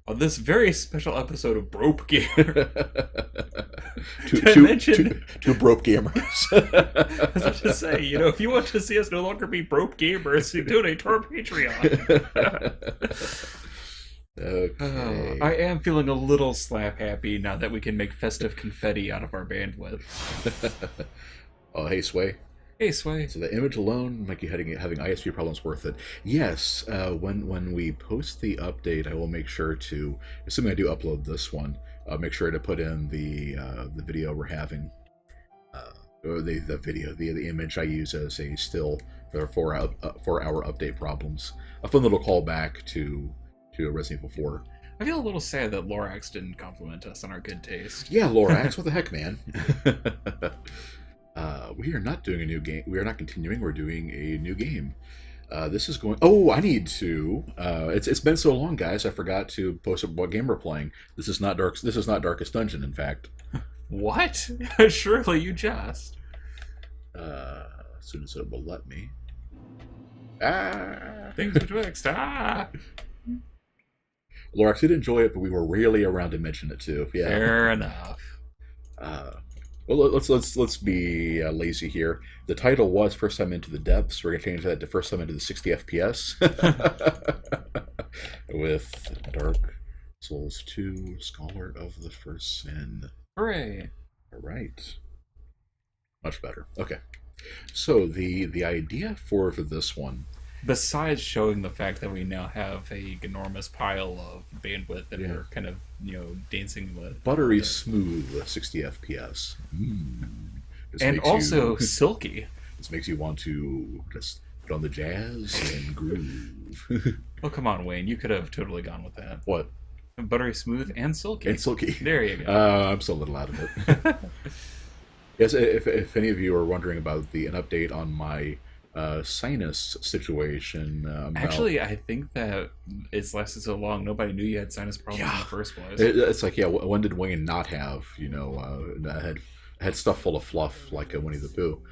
On this very special episode of Brope Gear. Two broke gamers. I was about to say, if you want to see us no longer be Brope Gamers, you donate to our Patreon. Okay. I am feeling a little slap happy now that we can make festive confetti out of our bandwidth. Oh, hey, Sway. Hey, Sway. So the image alone make you having ISP problems worth it. Yes, when we post the update, I will make sure to, assuming I do upload this one, make sure to put in the video we're having, or the image I use as a still for 4-hour update problems. A fun little callback to Resident Evil 4. I feel a little sad that Lorax didn't compliment us on our good taste. Yeah, Lorax, what the heck, man? We are not doing a new game. We are not continuing. We're doing a new game. This is going. Oh, I need to. It's been so long, guys. I forgot to post what game we're playing. This is not Dark. This is not Darkest Dungeon. In fact. What? Surely you just. As soon as it will let me. Things betwixt. Lorax did enjoy it, but we were rarely around to mention it too. Yeah. Fair enough. Well, let's be lazy here. The title was First Time Into the Depths. We're going to change that to First Time Into the 60 FPS. With Dark Souls 2, Scholar of the First Sin. Hooray. All right. Much better. Okay. So the idea for this one, besides showing the fact that we now have a enormous pile of bandwidth that we're kind of, dancing with. Buttery smooth 60 FPS. And also silky. This makes you want to just put on the jazz and groove. Oh, come on, Wayne. You could have totally gone with that. What? Buttery smooth and silky. And silky. There you go. I'm still a little out of it. Yes, if any of you are wondering about an update on my sinus situation. Actually, I think that it's lasted so long, nobody knew you had sinus problems in the first place. It's like, when did Wayne not have, had stuff full of fluff like Winnie the Pooh.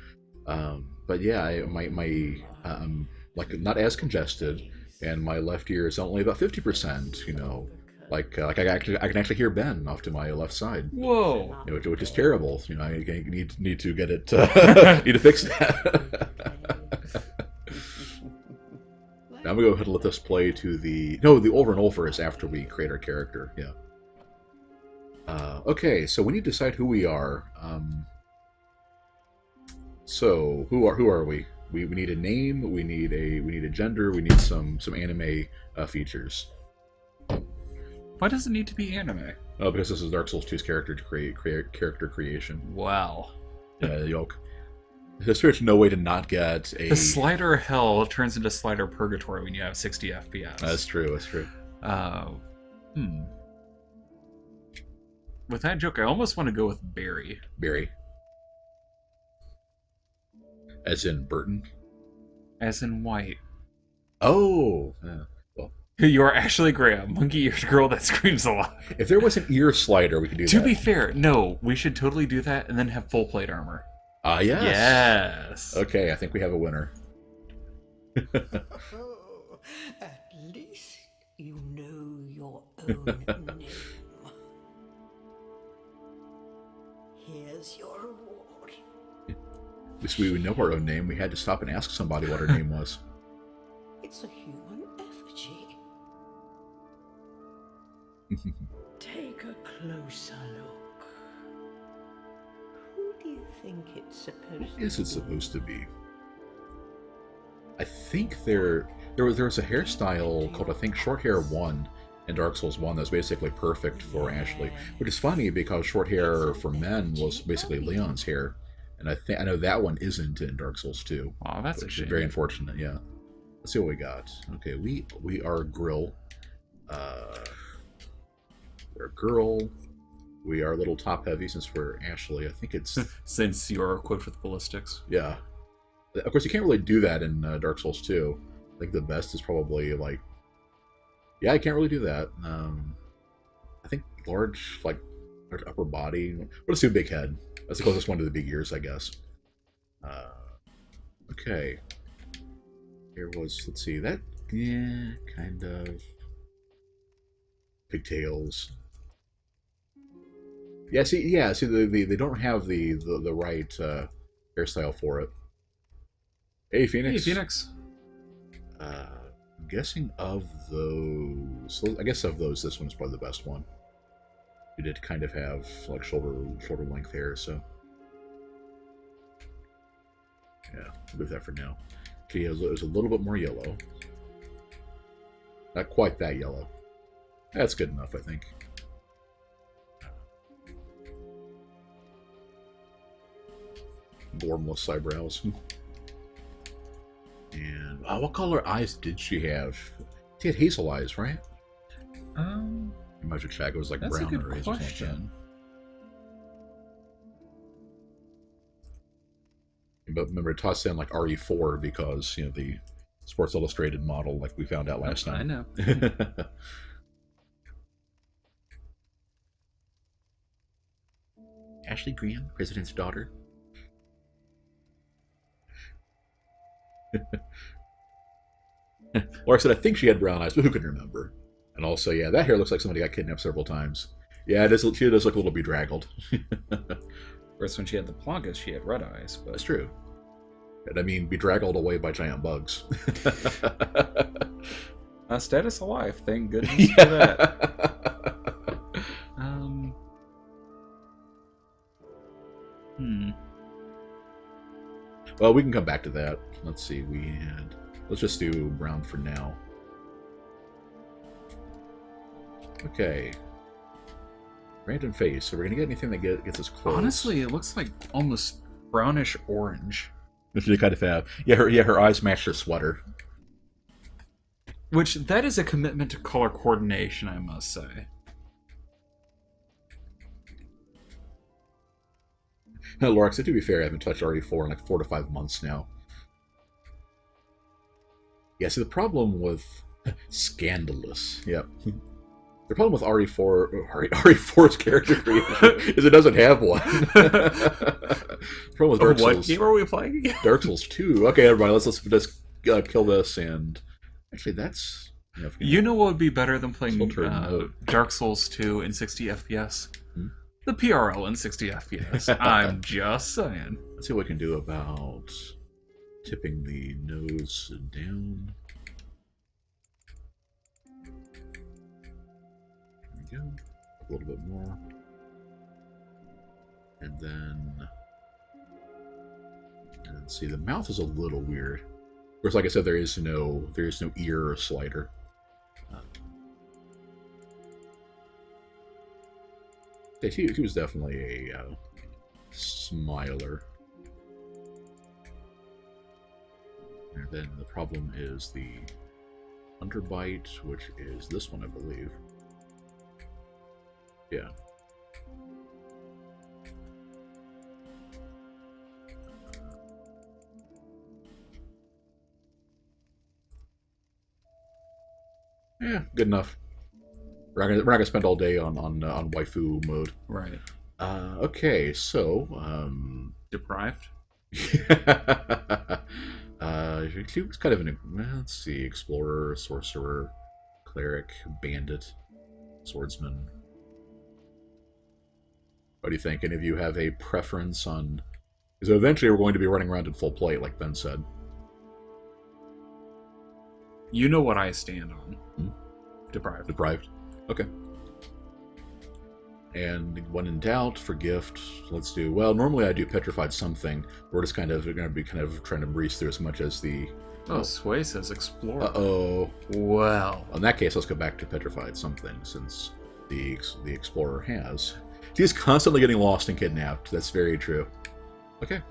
But yeah, I'm like not as congested, and my left ear is only about 50%, like I can actually hear Ben off to my left side. Whoa! Which is terrible. I need to get it. Need to fix that. Now I'm gonna go ahead and let this play to the over and over is after we create our character. Yeah. Okay, so we need to decide who we are. So who are we? We need a name. We need a gender. We need some anime features. Why does it need to be anime? Oh, because this is Dark Souls 2's character creation. Wow. Yoke. There's no way to not get a... The slider hell turns into slider purgatory when you have 60 FPS. That's true. With that joke, I almost want to go with Barry. Barry. As in Burton? As in White. Oh! You are Ashley Graham, monkey-eared girl that screams a lot. If there was an ear slider, we could do that. To be fair, no, we should totally do that and then have full plate armor. Yes. Yes. Okay, I think we have a winner. At least you know your own name. Here's your reward. At least we would know our own name. We had to stop and ask somebody what our name was. It's a human effigy. Take a closer look. Who do you think it's supposed to be? What is it supposed to be? I think there was a hairstyle called, I think, Short Hair 1 in Dark Souls 1 that's basically perfect for Ashley. Which is funny because short hair for men was basically Leon's hair. And I know that one isn't in Dark Souls 2. Oh, that's a shame. Very unfortunate, yeah. Let's see what we got. Okay, we are Grill. We're a girl. We are a little top heavy since we're Ashley. I think it's... Since you're equipped with ballistics. Yeah. Of course, you can't really do that in Dark Souls 2. I think the best is probably, like... Yeah, I can't really do that. I think large upper body. Let's do big head. That's the closest one to the big ears, I guess. Okay. Here was... Let's see. That... Yeah, kind of... pigtails. Yeah, see, they don't have the right hairstyle for it. Hey, Phoenix. Hey, Phoenix. I'm guessing of those, I guess of those, this one's probably the best one. You did kind of have like shoulder length hair, so yeah, I'll leave that for now. Okay, it was a little bit more yellow. Not quite that yellow. That's good enough, I think. Gormless eyebrows. And what color eyes did she have? She had hazel eyes, right? You might have to check. It was like That's brown a good or hazel. question. But remember, toss in like RE4 because the Sports Illustrated model, like we found out last time. I know. Ashley Graham, president's daughter. Laura said, I think she had brown eyes, but who can remember? And also, yeah, that hair looks like somebody got kidnapped several times. Yeah, she does look a little bedraggled. Whereas when she had the Plagas, she had red eyes. But That's true. And I mean, bedraggled away by giant bugs. Status alive, thank goodness for that. Well, we can come back to that. Let's see, let's just do brown for now. Okay. Random face. So we're gonna get anything that gets us close. Honestly, it looks like almost brownish orange. They kind of have. Yeah, her eyes match her sweater. Which, that is a commitment to color coordination, I must say. Lorax, to be fair, I haven't touched RE4 in like 4 to 5 months now. Yeah, see, the problem with... Scandalous. Yep. The problem with RE4's character creation is it doesn't have one. The problem with Dark Souls... What game are we playing again? Dark Souls 2. Okay, everybody, let's kill this and... Actually, that's... You know what would be better than playing mode. Dark Souls 2 in 60 FPS? Hmm? The PRL in 60 FPS. I'm just saying. Let's see what we can do about tipping the nose down. There we go. A little bit more. And then see, the mouth is a little weird. Of course, like I said, there is no ear slider. He was definitely a smiler. And then the problem is the underbite, which is this one, I believe. Yeah. Yeah, good enough. We're not gonna spend all day on waifu mode. Right. Okay, so Deprived? She was kind of an, let's see, explorer, sorcerer, cleric, bandit, swordsman. What do you think? Any of you have a preference on? Because eventually we're going to be running around in full plate, like Ben said. You know what I stand on. Hmm? Deprived. Deprived. Okay. And when in doubt, for gift, let's do... Well, normally I do petrified something. We're just going to be trying to breeze through as much as the... Oh, Sway says explorer. Uh-oh. Well. In that case, let's go back to petrified something, since the explorer has. He's constantly getting lost and kidnapped. That's very true. Okay.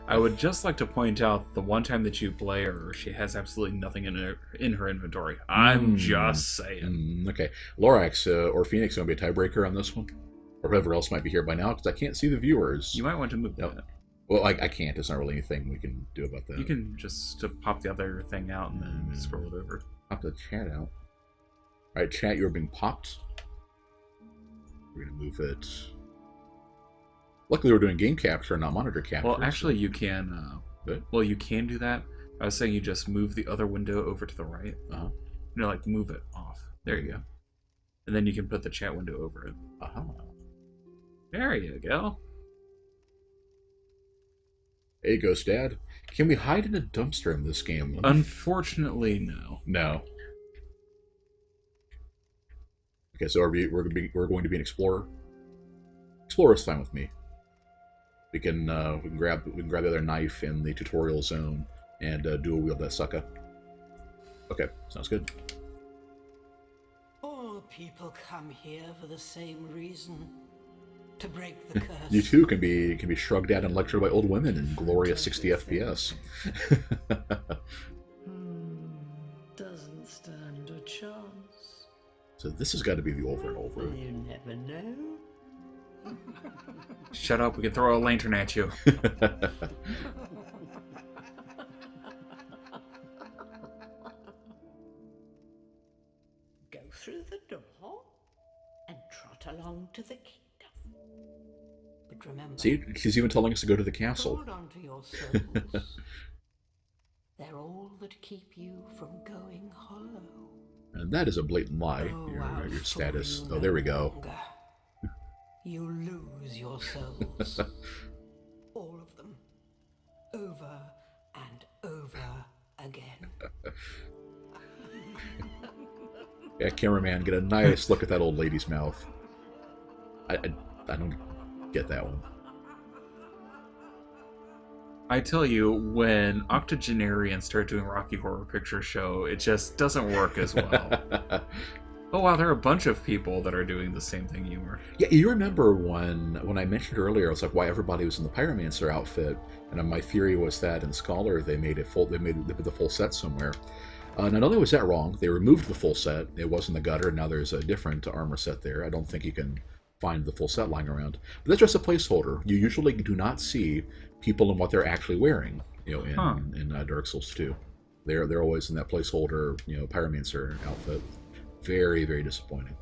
I would just like to point out the one time that you play her, she has absolutely nothing in her inventory. I'm just saying. Okay. Lorax or Phoenix going to be a tiebreaker on this one? Or whoever else might be here by now, because I can't see the viewers. You might want to move that. Well, I can't. There's not really anything we can do about that. You can just pop the other thing out and then scroll it over. Pop the chat out. Alright, chat, you're being popped. We're going to move it... Luckily, we're doing game capture, not monitor capture. Well, actually, you can. You can do that. I was saying you just move the other window over to the right. Uh-huh. Like move it off. There you go. And then you can put the chat window over it. Aha. There you go. Hey, Ghost Dad. Can we hide in a dumpster in this game? Unfortunately, no. No. Okay, so we're going to be an explorer. Explorer is fine with me. We can grab the other knife in the tutorial zone and dual wield that sucker. Okay, sounds good. All people come here for the same reason. To break the curse. You too can be shrugged at and lectured by old women in glorious 60 FPS. Doesn't stand a chance. So this has got to be the over and over. You never know. Shut up, we can throw a lantern at you. Go through the door and trot along to the kingdom. But remember, See, she's even telling us to go to the castle. hold on to your souls. They're all that keep you from going hollow. And that is a blatant lie. Oh, Your I'll status. fool you Oh, there we no go. longer. You lose your souls. All of them. Over and over again. Yeah, cameraman, get a nice look at that old lady's mouth. I don't get that one. I tell you, when octogenarians start doing Rocky Horror Picture Show, it just doesn't work as well. Oh wow, there are a bunch of people that are doing the same thing you were. Yeah, you remember when I mentioned earlier, I was like, why everybody was in the Pyromancer outfit, and my theory was that in Scholar they put the full set somewhere. Not only was that wrong, they removed the full set. It was in the gutter, and now there's a different armor set there. I don't think you can find the full set lying around, but that's just a placeholder. You usually do not see people in what they're actually wearing, in Dark Souls 2. They're always in that placeholder, Pyromancer outfit. Very, very disappointing.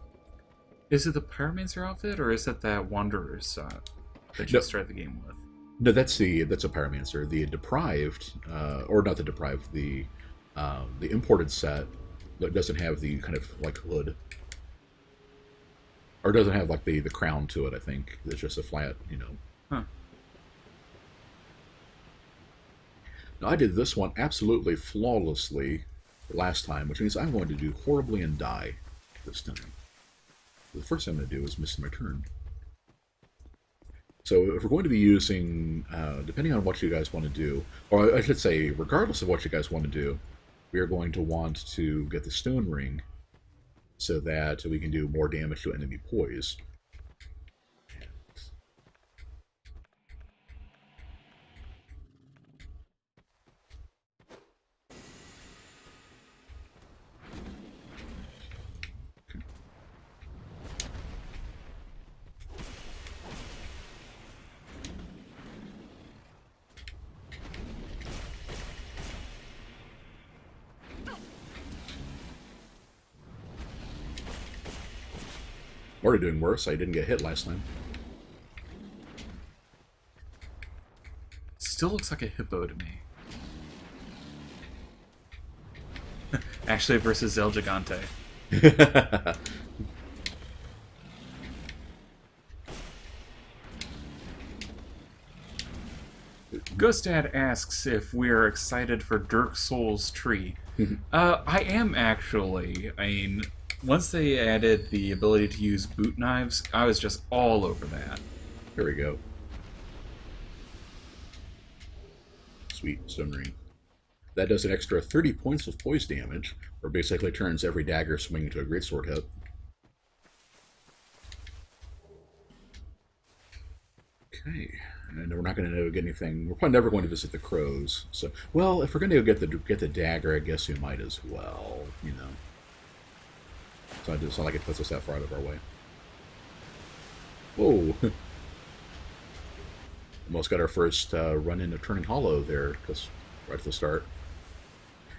Is it the Pyromancer outfit, or is it that Wanderer's that you start the game with? No, that's a Pyromancer. The Deprived, or not the Deprived, the imported set that doesn't have the kind of like hood, or doesn't have like the crown to it. I think it's just a flat, Huh. Now, I did this one absolutely flawlessly last time, which means I'm going to do horribly and die this time. The first thing I'm going to do is miss my turn. So if we're going to be using, depending on what you guys want to do, or I should say, regardless of what you guys want to do, we are going to want to get the stone ring so that we can do more damage to enemy poise. Already doing worse. I didn't get hit last time. Still looks like a hippo to me. Actually, versus El Gigante. Ghostdad asks if we're excited for Dark Souls Tree. I am actually. I mean, once they added the ability to use boot knives, I was just all over that. Here we go. Sweet stone ring. That does an extra 30 points of poise damage, or basically turns every dagger swing into a greatsword hit. Okay, and we're not going to get anything. We're probably never going to visit the crows. So, well, if we're going to go get the dagger, I guess we might as well. So it's not like it puts us that far out of our way. Whoa! Almost got our first run into Turning Hollow there, just right at the start.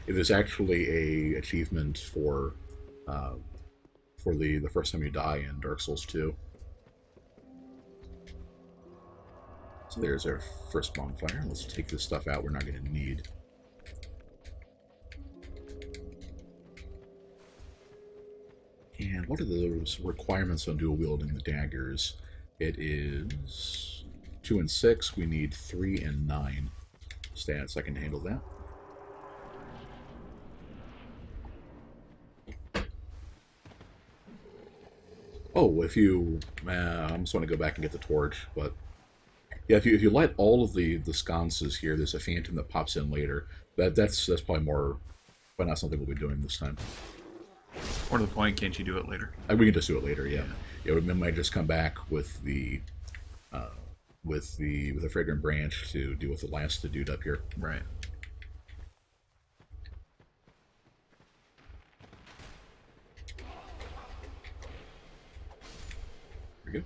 It is actually a achievement for the first time you die in Dark Souls 2. So there's our first bonfire. Let's take this stuff out we're not going to need. And And what are those requirements on dual wielding the daggers? It is 2 and 6. We need 3 and 9 stats. I can handle that. Oh, if you... I just want to go back and get the torch, but... Yeah, if you light all of the sconces here, there's a phantom that pops in later. That's probably more... But not something we'll be doing this time. Or to the point, can't you do it later? We can just do it later, yeah. Yeah, we might just come back with the fragrant branch to deal with the last dude up here. Right. Very good.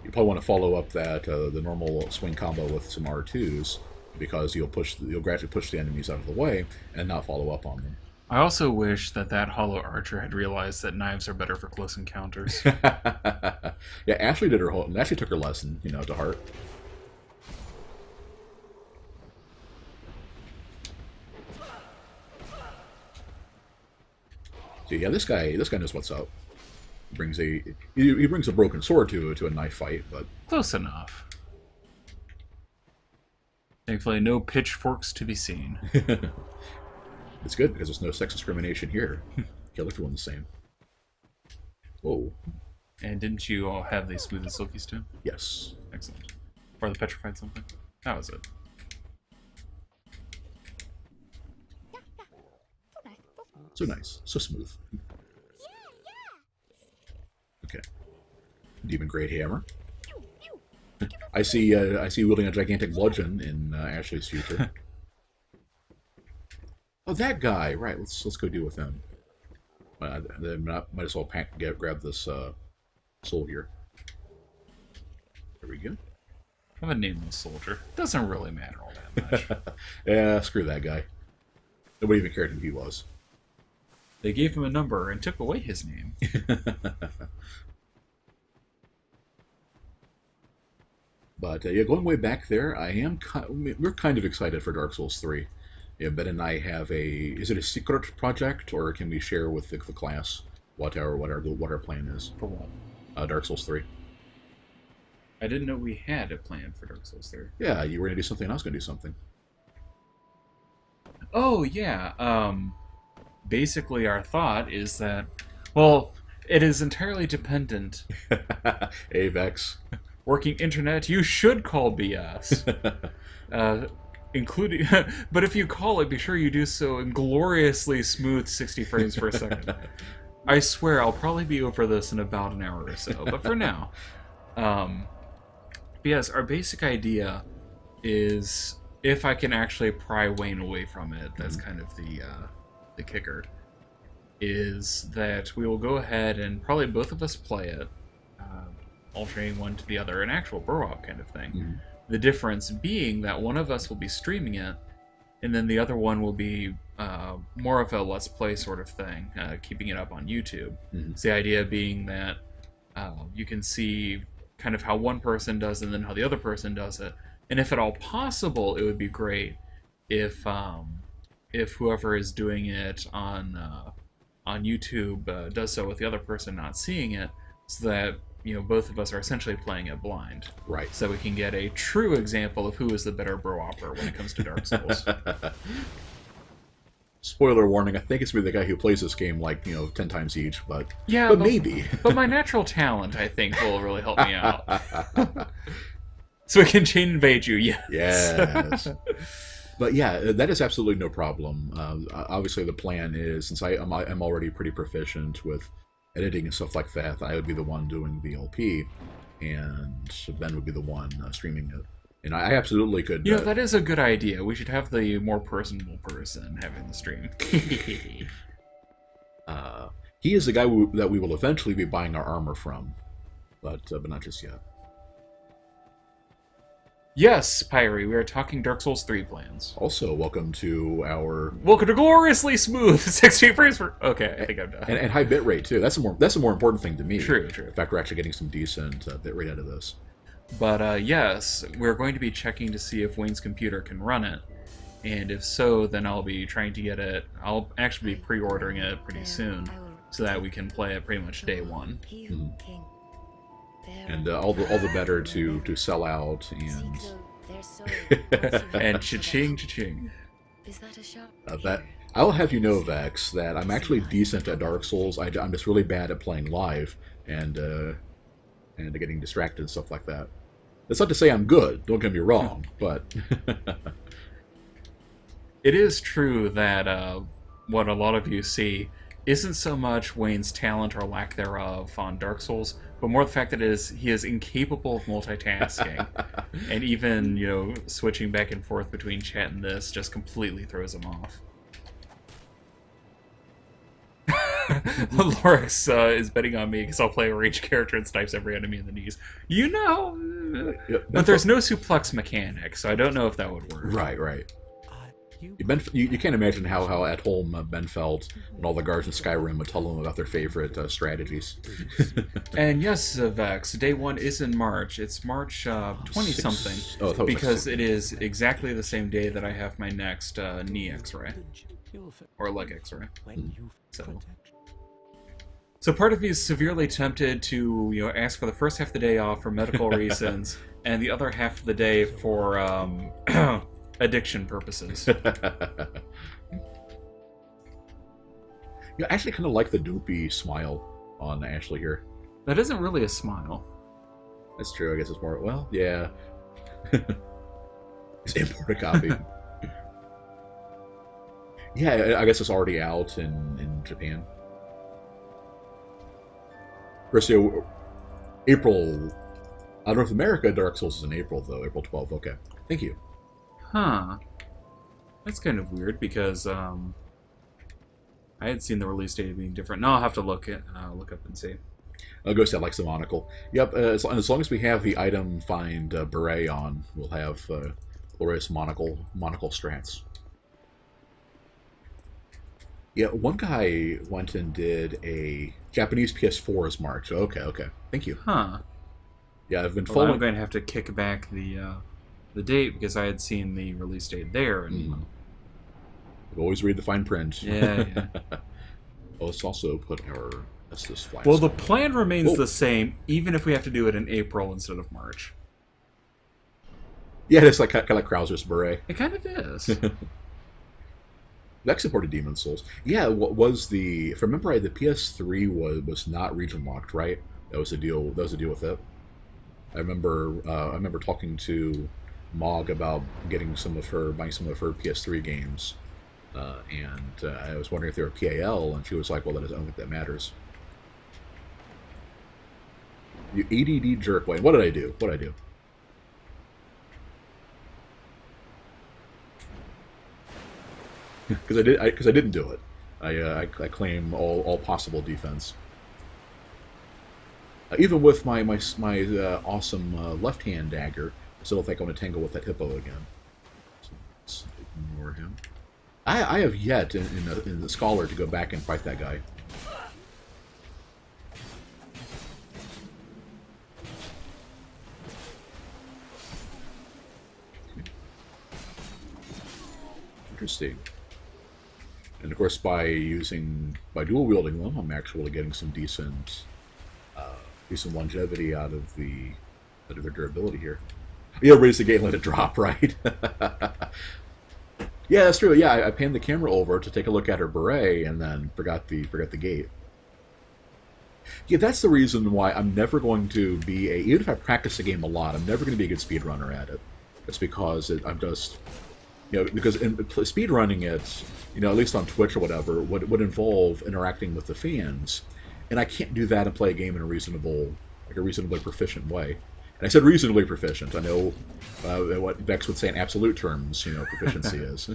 You probably want to follow up that the normal swing combo with some R2s, because you'll gradually push the enemies out of the way and not follow up on them. I also wish that Hollow Archer had realized that knives are better for close encounters. Yeah, Ashley did Ashley took her lesson, to heart. So yeah, this guy knows what's up. He brings a broken sword to a knife fight, but Close enough. Thankfully, no pitchforks to be seen. it's good because there's no sex discrimination here. Kill everyone the same. Whoa. And didn't you all have the smooth and silkies too? Yes. Excellent. Or the petrified something? That was it. So nice. So smooth. Okay. Demon Great Hammer. I see wielding a gigantic bludgeon in Ashley's future. Oh, that guy! Right, let's go deal with him. Then might as well grab this soul here. There we go. I'm a nameless soldier. Doesn't really matter all that much. Yeah, screw that guy. Nobody even cared who he was. They gave him a number and took away his name. But yeah, going way back there, we're kind of excited for Dark Souls 3. Yeah, Ben and I have is it a secret project, or can we share with the class what our plan is? For what? Dark Souls 3. I didn't know we had a plan for Dark Souls 3. Yeah, you were going to do something, and I was going to do something. Oh, yeah. Basically, our thought is that, well, it is entirely dependent. Avex. Working internet, you should call BS. Including, but if you call it, be sure you do so in gloriously smooth 60 frames per second. I swear I'll probably be over this in about an hour or so, but for now. Yes, our basic idea is, if I can actually pry Wayne away from it, that's kind of the kicker, is that we will go ahead and probably both of us play it, alternating one to the other, an actual burr-up kind of thing. Mm-hmm. The difference being that one of us will be streaming it, and then the other one will be more of a Let's Play sort of thing, keeping it up on YouTube. Mm-hmm. So the idea being that you can see kind of how one person does and then how the other person does it. And if at all possible, it would be great if whoever is doing it on YouTube does so with the other person not seeing it, so that both of us are essentially playing it blind. Right. So we can get a true example of who is the better bro-opper when it comes to Dark Souls. Spoiler warning, I think it's going to be the guy who plays this game 10 times each, but maybe. But my natural talent, I think, will really help me out. So we can chain invade you, yes. Yes. But yeah, that is absolutely no problem. Obviously the plan is, since I'm already pretty proficient with editing and stuff like that, I would be the one doing the LP, and Ben would be the one streaming it. And I absolutely could... that is a good idea. We should have the more personable person having the stream. He is the guy that we will eventually be buying our armor from, but not just yet. Yes, Pyrie, we are talking Dark Souls 3 plans. Also, welcome to gloriously smooth 60 frames per... Okay, I think I'm done. And high bitrate, too. That's a more important thing to me. True. In fact, we're actually getting some decent bitrate out of this. But, yes, we're going to be checking to see if Wayne's computer can run it. And if so, then I'll be trying to get it... I'll actually be pre-ordering it pretty soon. so that we can play it pretty much day one. And all the better to sell out and And cha-ching, cha-ching. that. I'll have you know, Vex, that I'm actually decent at Dark Souls. I'm just really bad at playing live and getting distracted and stuff like that. That's not to say I'm good. Don't get me wrong, but It is true that what a lot of you see isn't so much Wayne's talent or lack thereof on Dark Souls, but more the fact that he is incapable of multitasking. And even, switching back and forth between chat and this just completely throws him off. Loris is betting on me because I'll play a ranged character and snipes every enemy in the knees. But there's no suplex mechanic, so I don't know if that would work. Right. You can't imagine how at home Ben felt when all the guards in Skyrim would tell them about their favorite strategies. And yes, Vex, day one is in March. It's March 20-something, Oh, because it is exactly the same day that I have my next knee x-ray. Or leg x-ray. So part of me is severely tempted to, ask for the first half of the day off for medical reasons, and the other half of the day for addiction purposes. I actually kind of like the dopey smile on Ashley here. That isn't really a smile. That's true. I guess it's more. Well, yeah. It's imported copy. Yeah, I guess it's already out in Japan. Versio, April. North America, Dark Souls is in April, though. April 12th. Okay. Thank you. Huh. That's kind of weird because I had seen the release date being different. No, I'll have to look up and see. Ghost that likes the monocle. Yep. As long as we have the item find beret on, we'll have glorious monocle strats. Yeah, one guy went and did a Japanese PS4 as March. Okay. Thank you. Huh. Yeah, I've been Well, following. I'm going to have to kick back the date because I had seen the release date there. And Always read the fine print. Yeah. Well, let's also put our Estus flask. Well, the plan remains the same, even if we have to do it in April instead of March. Yeah, it's kind of like Krauser's beret. It kind of is. Vex supported Demon Souls. Yeah, what was the? If I remember right, the PS3 was not region locked, right? That was the deal. That was the deal with it. I remember talking to Mog about buying some of her PS3 games, and I was wondering if they were PAL, and she was like, "Well, I don't think that matters." You ADD jerk, Wayne. What did I do? Because I didn't do it. I claim all possible defense. Even with my awesome left hand dagger, I still don't think I'm going to tangle with that hippo again. So let's ignore him. I have yet in the Scholar to go back and fight that guy. Interesting. And of course, by dual wielding them, I'm actually getting some decent longevity out of their durability here. Yeah, raise the gate and let it drop, right? Yeah, that's true. Yeah, I panned the camera over to take a look at her beret and then forgot the gate. Yeah, that's the reason why I'm never going to be even if I practice the game a lot, I'm never going to be a good speedrunner at it. It's because I'm just. Because in speedrunning it, at least on Twitch or whatever, would involve interacting with the fans, and I can't do that and play a game in a reasonably proficient way. And I said reasonably proficient. I know what Vex would say in absolute terms, proficiency is.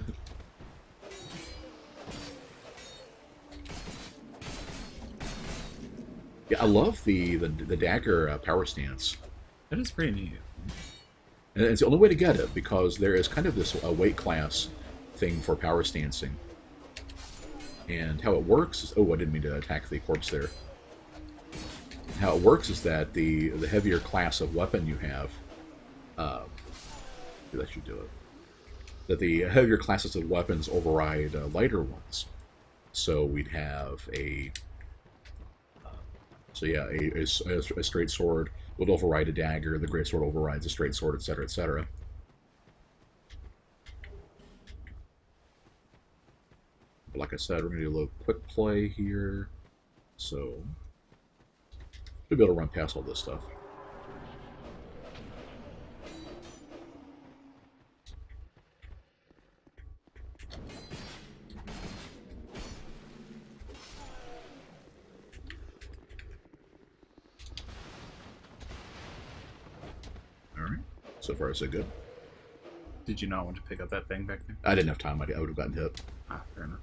Yeah, I love the dagger power stance. That is pretty neat. And it's the only way to get it, because there is kind of this weight class thing for power stancing. And how it works is... Oh, I didn't mean to attack the corpse there. How it works is that the heavier class of weapon you have... that should do it. That the heavier classes of weapons override lighter ones. So we'd have a So yeah, a straight sword would override a dagger, the great sword overrides a straight sword, etc., etc. But like I said, we're going to do a little quick play here. So we'll be able to run past all this stuff. Alright, so far so good. Did you not want to pick up that thing back there? I didn't have time, I would have gotten hit. Ah, fair enough.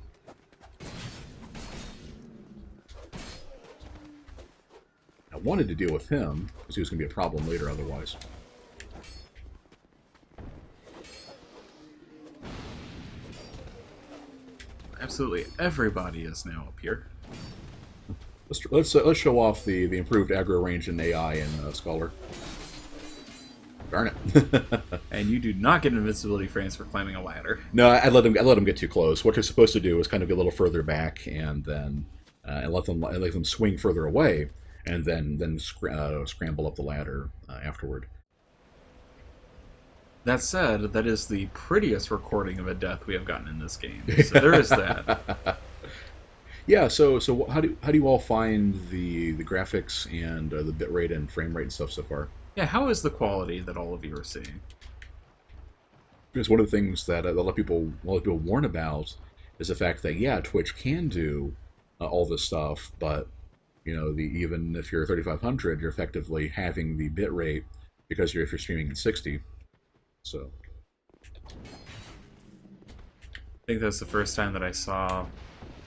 I wanted to deal with him, because he was going to be a problem later otherwise. Absolutely everybody is now up here. Let's show off the improved aggro range in AI in Scholar. Darn it. And you do not get invincibility frames for climbing a ladder. No, I let them get too close. What you're supposed to do is kind of get a little further back, and then and let them swing further away, and then scramble up the ladder afterward. That said, that is the prettiest recording of a death we have gotten in this game. So there is that. Yeah. So how do you all find the graphics and the bitrate and frame rate and stuff so far? Yeah, how is the quality that all of you are seeing? Because one of the things that a lot of people warn about is the fact that, yeah, Twitch can do all this stuff, but you know, even if you're 3500, you're effectively having the bit rate because if you're streaming in 60. So I think that's the first time that I saw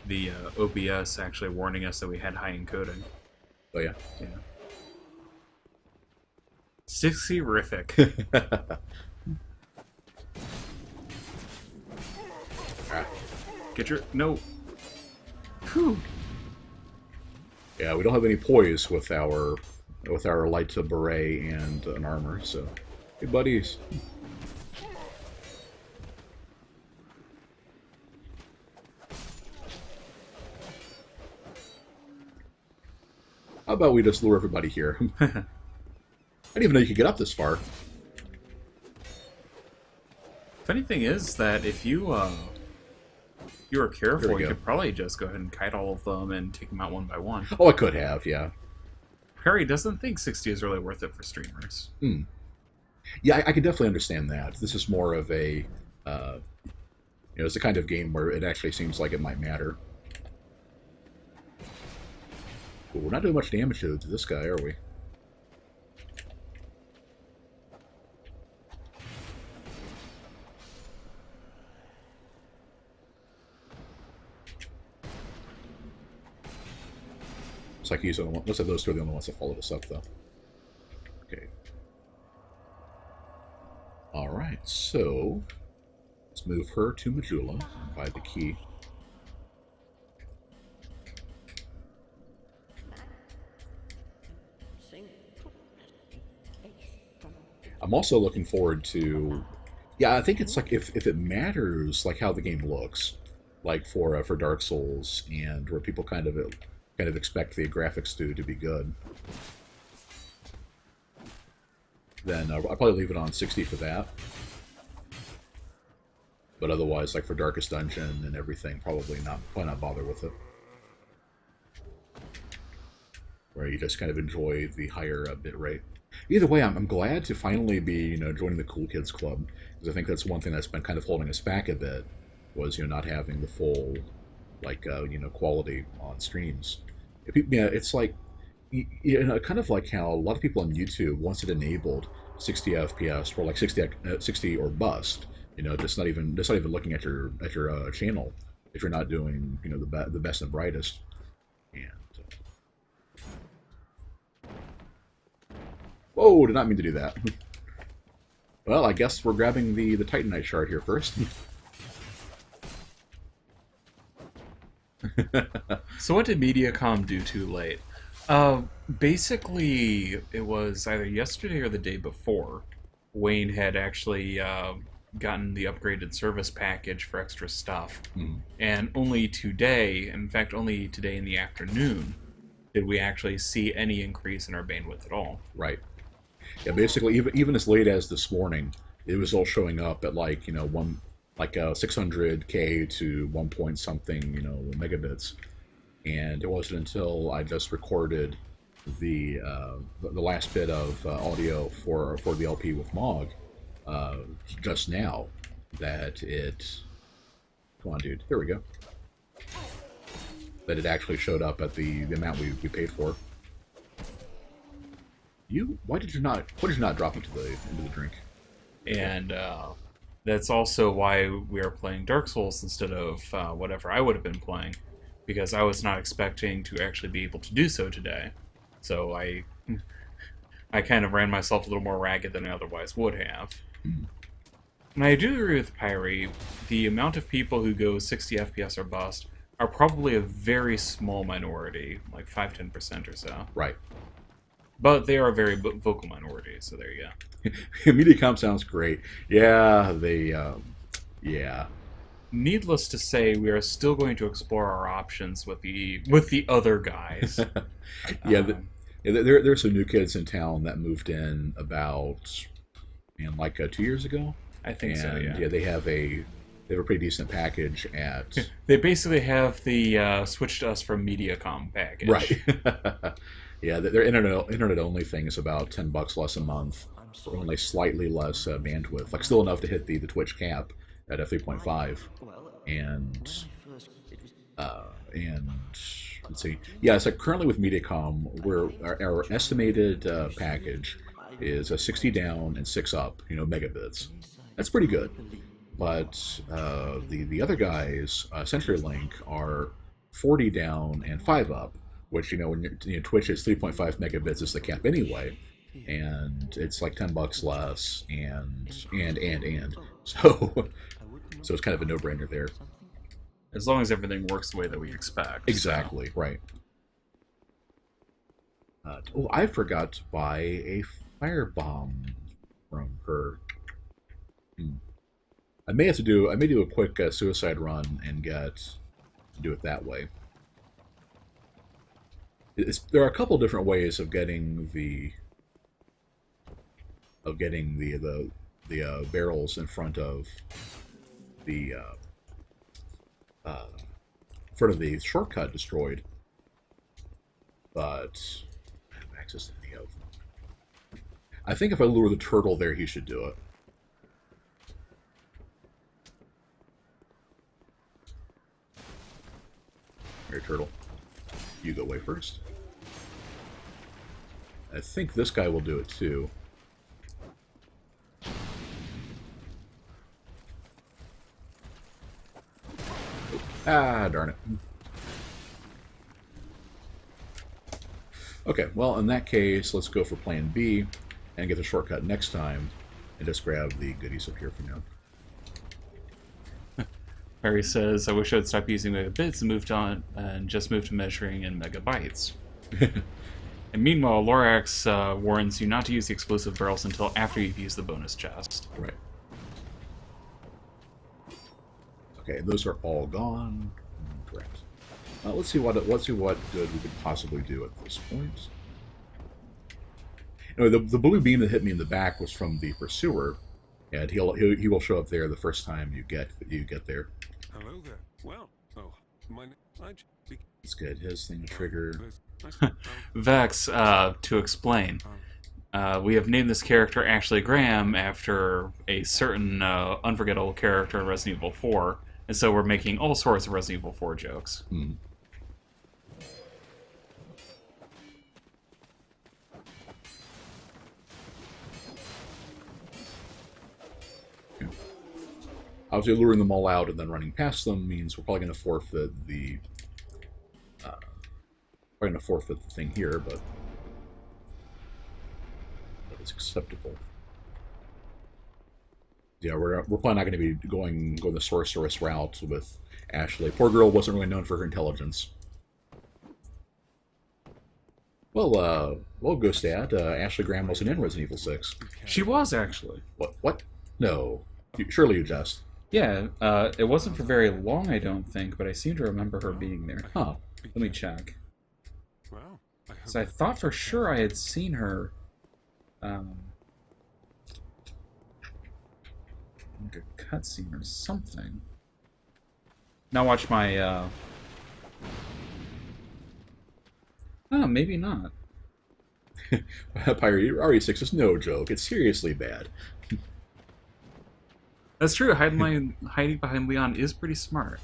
the OBS actually warning us that we had high encoding. oh yeah. Yeah. 60-rific. Get your... No. Whew. Yeah, we don't have any poise with our light beret and an armor, so hey buddies. How about we just lure everybody here? I didn't even know you could get up this far. Funny thing is that if you were Here careful, we you go. could probably just go ahead and kite all of them and take them out one by one. Oh, I could have, yeah. Perry doesn't think 60 is really worth it for streamers. Yeah, I can definitely understand that. This is more of a, it's the kind of game where it actually seems like it might matter. Well, we're not doing much damage to this guy, are we? Looks like looks like those two are the only ones that followed us up, though. Okay. All right, so let's move her to Majula and buy the key. I'm also looking forward to, yeah, I think it's like if it matters, like how the game looks, like for Dark Souls, and where people kind of expect the graphics to be good, then I'll probably leave it on 60 for that. But otherwise, like for Darkest Dungeon and everything, probably not bother with it. Where you just kind of enjoy the higher bit rate. Either way, I'm glad to finally be joining the Cool Kids Club, because I think that's one thing that's been kind of holding us back a bit, was not having the full quality on streams. It's like kind of like how a lot of people on YouTube, once it enabled 60 FPS or like 60 or bust, just not even looking at your channel if you're not doing the best and brightest. And whoa, did not mean to do that. Well, I guess we're grabbing the Titanite shard here first. So what did Mediacom do too late? Basically, it was either yesterday or the day before, Wayne had actually gotten the upgraded service package for extra stuff. And only today, in fact only today in the afternoon, did we actually see any increase in our bandwidth at all. Right. Yeah, basically, even as late as this morning, it was all showing up at like 600K to 1 point something megabits, and it wasn't until I just recorded the last bit of audio for the LP with Mog just now that it. Come on, dude. There we go. That it actually showed up at the amount we paid for. Why did you not drop into the drink? And that's also why we are playing Dark Souls instead of whatever I would have been playing, because I was not expecting to actually be able to do so today. So I kind of ran myself a little more ragged than I otherwise would have. And I do agree with Pyrie. The amount of people who go 60 FPS or bust are probably a very small minority, like 5-10% or so. Right. But they are a very vocal minority, so there you go. MediaCom sounds great. Yeah, yeah. Needless to say, we are still going to explore our options with the other guys. Yeah, there's some new kids in town that moved in about, 2 years ago. I think so. Yeah. Yeah, they have a pretty decent package at. They basically have the switch to us from MediaCom package. Right. Yeah, their internet only thing is about $10 less a month, for only slightly less bandwidth, like still enough to hit the Twitch cap at a 3.5, and let's see, yeah. So currently with MediaCom, our estimated package is a 60 down and 6 up, megabits. That's pretty good, but the other guys, CenturyLink, are 40 down and 5 up. Which when Twitch is 3.5 megabits is the cap anyway, and it's like $10 less, and so it's kind of a no-brainer there. As long as everything works the way that we expect. Exactly, right. I forgot to buy a firebomb from her. I may do a quick suicide run and do it that way. There are a couple different ways of getting the barrels in front of the shortcut destroyed, but I have access to any of them. I think if I lure the turtle there, he should do it. Here, turtle. You go away first. I think this guy will do it too. Ah, darn it. Okay, well, in that case, let's go for plan B and get the shortcut next time and just grab the goodies up here for now. Harry says, I wish I'd stop using megabits and just move to measuring in megabytes. And meanwhile, Lorax warns you not to use the explosive barrels until after you've used the bonus chest. Right. Okay, those are all gone. Correct. Let's see what good we could possibly do at this point. Anyway, the blue beam that hit me in the back was from the pursuer, and he will show up there the first time you get there. Hello there. Well, It's good. His thing trigger. Vex, to explain, we have named this character Ashley Graham after a certain unforgettable character in Resident Evil 4, and so we're making all sorts of Resident Evil 4 jokes. Obviously, luring them all out and then running past them means we're probably going to forfeit the thing here, but it's acceptable. Yeah, we're probably not going to be going the sorceress route with Ashley. Poor girl wasn't really known for her intelligence. Well, Ghost Dad, Ashley Graham wasn't in Resident Evil 6. She was, actually. What? No. Surely you jest. Yeah, it wasn't for very long, I don't think, but I seem to remember her being there. Huh. Let me check. Wow. So I thought for sure I had seen her. Like a cutscene or something. Now watch my. Oh, maybe not. Pirate RE6 is no joke. It's seriously bad. That's true. Hiding behind Leon is pretty smart.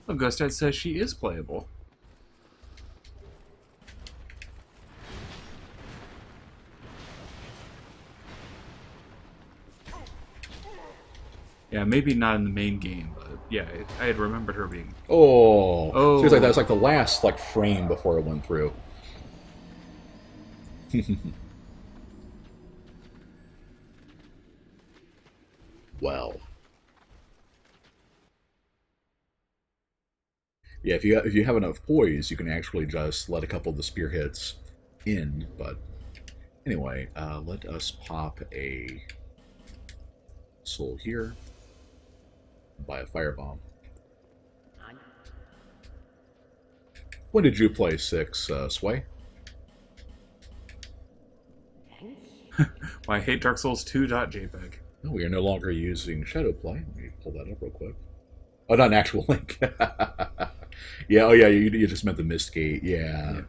Oh, Ghost Dad says she is playable. Yeah, maybe not in the main game, but yeah, I had remembered her being. Oh. Seriously, that was like the last frame before it went through. Well. Yeah, if you have enough poise, you can actually just let a couple of the spear hits in. But anyway, let us pop a soul here. Buy a firebomb. When did you play 6, Sway? Well, I hate Dark Souls 2.jpg. No, we are no longer using Shadowplay. Let me pull that up real quick. Oh, not an actual link. Yeah, oh yeah, you just meant the Mistgate. Yeah.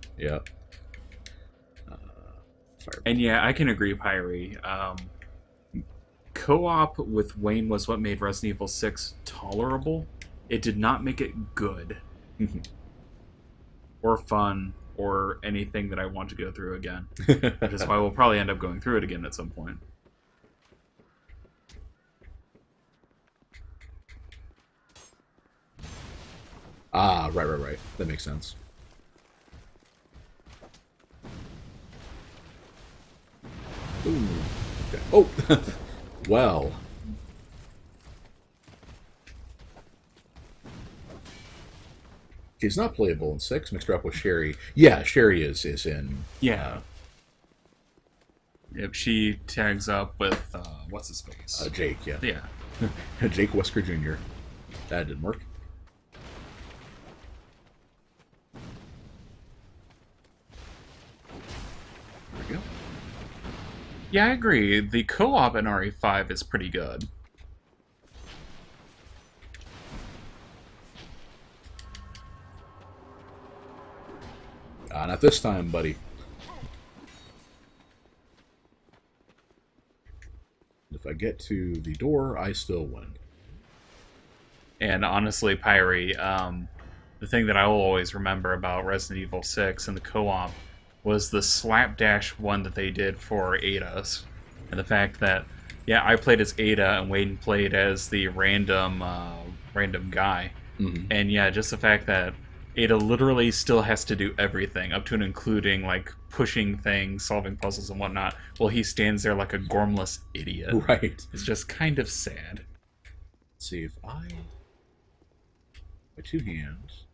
And yeah, I can agree, Pyre. Co-op with Wayne was what made Resident Evil 6 tolerable. It did not make it good. Or fun, or anything that I want to go through again. Which is why we'll probably end up going through it again at some point. Ah, right. That makes sense. Ooh. Okay. Oh! Well. He's not playable in 6, mixed up with Sherry. Yeah, Sherry is in... Yeah. Yep, she tags up with, what's his face? Jake, yeah. Yeah. Jake Wesker Jr. That didn't work. There we go. Yeah, I agree. The co-op in RE5 is pretty good. Not this time, buddy. If I get to the door, I still win. And honestly, Pyre, the thing that I will always remember about Resident Evil 6 and the co-op was the slapdash one that they did for Ada's. And the fact that, yeah, I played as Ada and Wayne played as the random guy. Mm-hmm. And yeah, just the fact that Ada literally still has to do everything, up to and including, like, pushing things, solving puzzles and whatnot, while he stands there like a gormless idiot. Right. It's just kind of sad. Let's see if I... My 2 hands...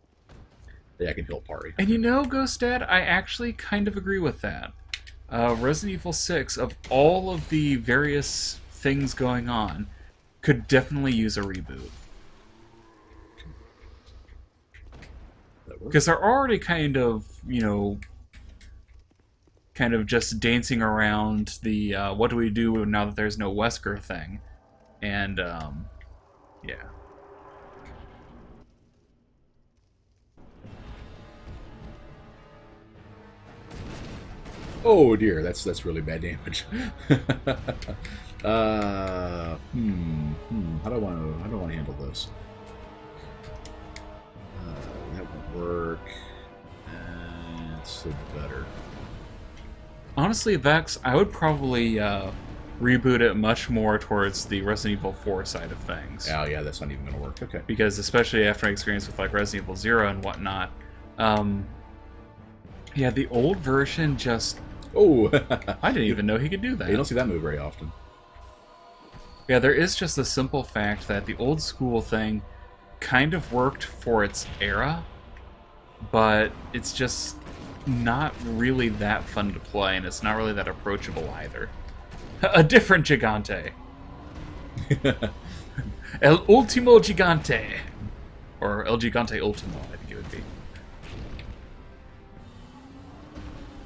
Yeah, I can heal Pari. And you know, Ghost Dad, I actually kind of agree with that. Resident Evil 6, of all of the various things going on, could definitely use a reboot. Because they're already kind of, just dancing around the what do we do now that there's no Wesker thing. And, yeah. Oh dear, that's really bad damage. How do I want to handle this? That would work. It's better. Honestly, Vex, I would probably reboot it much more towards the Resident Evil 4 side of things. Oh yeah, that's not even going to work. Okay. Because especially after my experience with like Resident Evil 0 and whatnot, yeah, the old version just... Oh! I didn't even know he could do that. You don't see that move very often. Yeah, there is just the simple fact that the old school thing kind of worked for its era, but it's just not really that fun to play, and it's not really that approachable either. A different Gigante. El Ultimo Gigante. Or El Gigante Ultimo, I think it would be.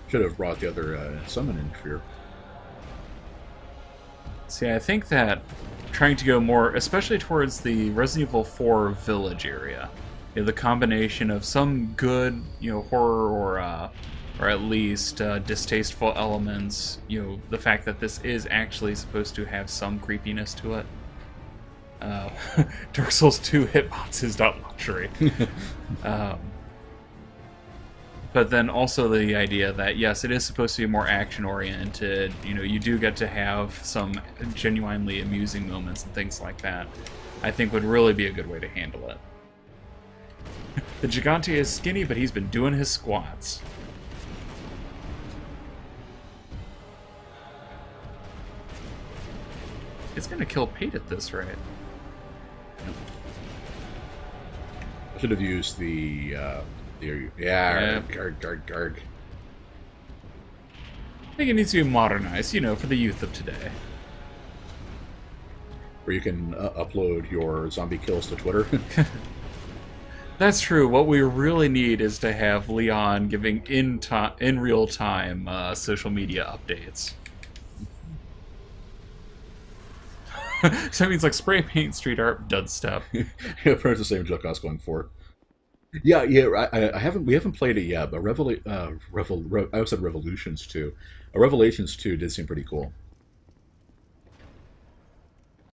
Should have brought the other summon interfere. See, I think that trying to go more, especially towards the Resident Evil 4 village area, the combination of some good, horror or at least distasteful elements, the fact that this is actually supposed to have some creepiness to it. Dark Souls 2 hitbox is not luxury. But then also the idea that, yes, it is supposed to be more action-oriented. You do get to have some genuinely amusing moments and things like that. I think would really be a good way to handle it. The Gigante is skinny, but he's been doing his squats. It's gonna kill Pate at this rate. I should have used the guard. I think it needs to be modernized, for the youth of today. Where you can upload your zombie kills to Twitter. That's true. What we really need is to have Leon giving in real time social media updates. So that means like spray paint, street art, dubstep. Yeah, pretty much the same joke I was going for. Yeah. I haven't. We haven't played it yet, but I said Revolutions 2. Revelations 2 did seem pretty cool.